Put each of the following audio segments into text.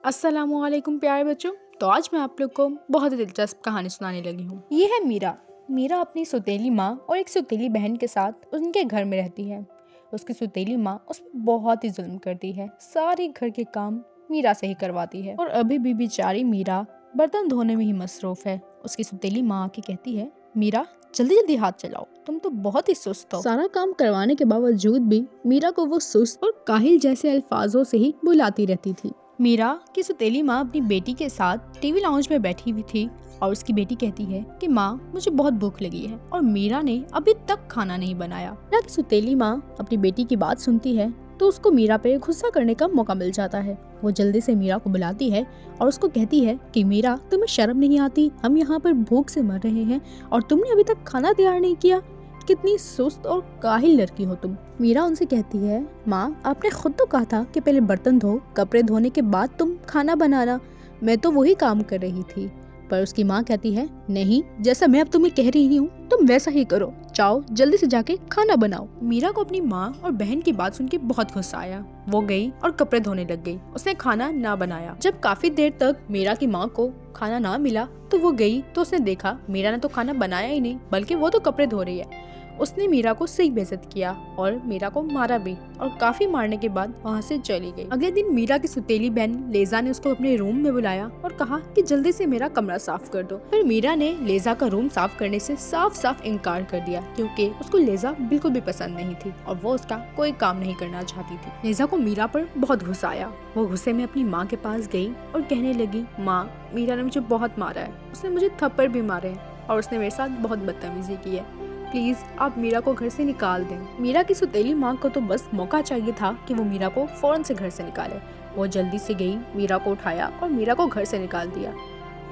अस्सलामुअलैकुम प्यारे बच्चों। तो आज मैं आप लोग को बहुत ही दिलचस्प कहानी सुनाने लगी हूँ। ये है मीरा। मीरा अपनी सौतेली माँ और एक सौतेली बहन के साथ उनके घर में रहती है। उसकी सौतेली माँ उस पर बहुत ही जुल्म करती है, सारे घर के काम मीरा से ही करवाती है और अभी भी बेचारी मीरा बर्तन धोने में ही मसरूफ है। उसकी सौतेली माँ आके कहती है, मीरा जल्दी जल्दी हाथ चलाओ, तुम तो बहुत ही सुस्त हो। सारा काम करवाने के बावजूद भी मीरा को वो सुस्त और काहिल जैसे अल्फाजों से ही बुलाती रहती थी। मीरा की सौतेली माँ अपनी बेटी के साथ टीवी लाउंज में बैठी हुई थी और उसकी बेटी कहती है कि माँ मुझे बहुत भूख लगी है और मीरा ने अभी तक खाना नहीं बनाया। मीरा की सौतेली माँ अपनी बेटी की बात सुनती है तो उसको मीरा पे गुस्सा करने का मौका मिल जाता है। वो जल्दी से मीरा को बुलाती है और उसको कहती है कि मीरा तुम्हें शर्म नहीं आती, हम यहाँ पर भूख से मर रहे हैं और तुमने अभी तक खाना तैयार नहीं किया, कितनी सुस्त और काहिल लड़की हो तुम। मीरा उनसे कहती है, माँ आपने खुद तो कहा था कि पहले बर्तन धो, कपड़े धोने के बाद तुम खाना बनाना, मैं तो वही काम कर रही थी। पर उसकी माँ कहती है, नहीं, जैसा मैं अब तुम्हें कह रही हूँ तुम वैसा ही करो, जाओ जल्दी से जाके खाना बनाओ। मीरा को अपनी माँ और बहन की बात सुन के बहुत गुस्सा आया। वो गई और कपड़े धोने लग गई। उसने खाना ना बनाया। जब काफी देर तक मीरा की माँ को खाना ना मिला तो वो गई तो उसने देखा मीरा ने तो खाना बनाया ही नहीं, बल्कि वो तो कपड़े धो रही है। उसने मीरा को सही बेइज्जत किया और मीरा को मारा भी और काफी मारने के बाद वहाँ से चली गई। अगले दिन मीरा की सौतेली बहन लेजा ने उसको अपने रूम में बुलाया और कहा कि जल्दी से मेरा कमरा साफ कर दो। फिर मीरा ने लेजा का रूम साफ करने से साफ साफ इनकार कर दिया क्योंकि उसको लेजा बिल्कुल भी पसंद नहीं थी और वो उसका कोई काम नहीं करना चाहती थी। लेजा को मीरा पर बहुत गुस्सा आया। वो गुस्से में अपनी माँ के पास गई और कहने लगी, माँ मीरा ने मुझे बहुत मारा है, उसने मुझे थप्पड़ भी मारे हैं और उसने मेरे साथ बहुत बदतमीजी की है, प्लीज आप मीरा को घर से निकाल दें। मीरा की सौतेली माँ को तो बस मौका चाहिए था कि वो मीरा को फौरन से घर से निकाले। वो जल्दी से गई, मीरा को उठाया और मीरा को घर से निकाल दिया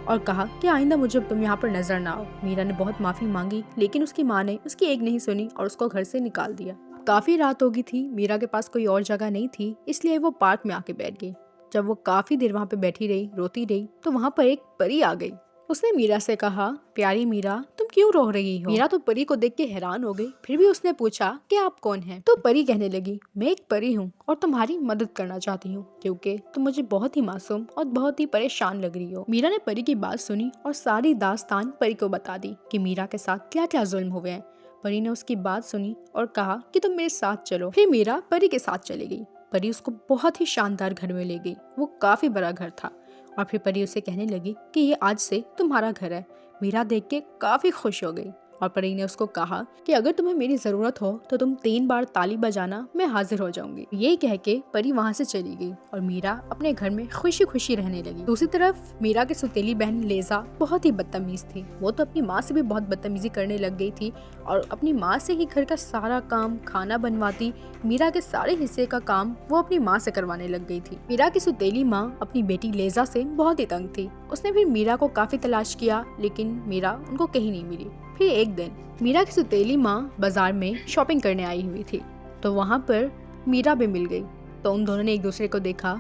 और कहा कि आइंदा मुझे तुम यहाँ पर नजर ना आओ। मीरा ने बहुत माफी मांगी लेकिन उसकी माँ ने उसकी एक नहीं सुनी और उसको घर से निकाल दिया। काफी रात हो गई थी, मीरा के पास कोई और जगह नहीं थी, इसलिए वो पार्क में आके बैठ गई। जब वो काफी देर वहाँ पे बैठी रही, रोती रही, तो वहाँ पर एक परी आ गई। उसने मीरा से कहा, प्यारी मीरा तुम क्यों रो रही हो? मीरा तो परी को देख के हैरान हो गई। फिर भी उसने पूछा कि आप कौन हैं? तो परी कहने लगी, मैं एक परी हूँ और तुम्हारी मदद करना चाहती हूँ क्योंकि तुम मुझे बहुत ही मासूम और बहुत ही परेशान लग रही हो। मीरा ने परी की बात सुनी और सारी दास्तान परी को बता दी कि मीरा के साथ क्या क्या जुल्म हुए हैं। परी ने उसकी बात सुनी और कहा कि तुम मेरे साथ चलो। फिर मीरा परी के साथ चली गई। परी उसको बहुत ही शानदार घर में ले गई। वो काफी बड़ा घर था और फिर परी उसे कहने लगी कि ये आज से तुम्हारा घर है। मीरा देख के काफी खुश हो गई और परी ने उसको कहा कि अगर तुम्हें मेरी जरूरत हो तो तुम 3 बार ताली बजाना, मैं हाजिर हो जाऊंगी। ये कह के परी वहाँ से चली गई और मीरा अपने घर में खुशी खुशी रहने लगी। दूसरी तरफ मीरा की सौतेली बहन लेजा बहुत ही बदतमीज थी। वो तो अपनी माँ से भी बहुत बदतमीजी करने लग गई थी और अपनी माँ से ही घर का सारा काम, खाना बनवाती। मीरा के सारे हिस्से का काम वो अपनी माँ से करवाने लग गई थी। मीरा की सौतेली माँ अपनी बेटी लेजा से बहुत ही तंग थी। उसने फिर मीरा को काफी तलाश किया लेकिन मीरा उनको कहीं नहीं मिली। फिर एक दिन मीरा की सौतेली माँ बाजार में शॉपिंग करने आई हुई थी तो वहाँ पर मीरा भी मिल गई। तो उन दोनों ने एक दूसरे को देखा।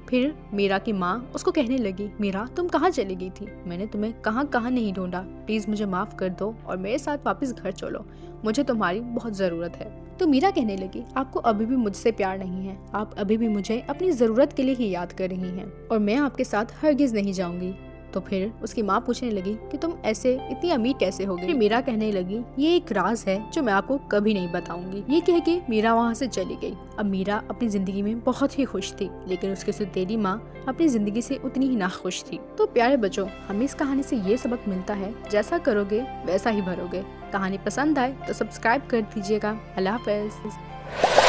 फिर मीरा की माँ उसको कहने लगी, मीरा तुम कहाँ चली गई थी? मैंने तुम्हें कहाँ कहाँ नहीं ढूंढा, प्लीज मुझे माफ कर दो और मेरे साथ वापस घर चलो, मुझे तुम्हारी बहुत जरूरत है। तो मीरा कहने लगी, आपको अभी भी मुझसे प्यार नहीं है, आप अभी भी मुझे अपनी जरूरत के लिए ही याद कर रही हैं और मैं आपके साथ हरगिज नहीं जाऊंगी। तो फिर उसकी माँ पूछने लगी कि तुम ऐसे इतनी अमीर कैसे हो गई? फिर मीरा कहने लगी, ये एक राज है जो मैं आपको कभी नहीं बताऊंगी। ये कह के मीरा वहाँ से चली गई। अब मीरा अपनी जिंदगी में बहुत ही खुश थी लेकिन उसकी सौतेली माँ अपनी जिंदगी से उतनी ही नाखुश थी। तो प्यारे बच्चों, हमें इस कहानी से ये सबक मिलता है, जैसा करोगे वैसा ही भरोगे। कहानी पसंद आए तो सब्सक्राइब कर दीजिएगा। अल्लाह हाफ़िज़।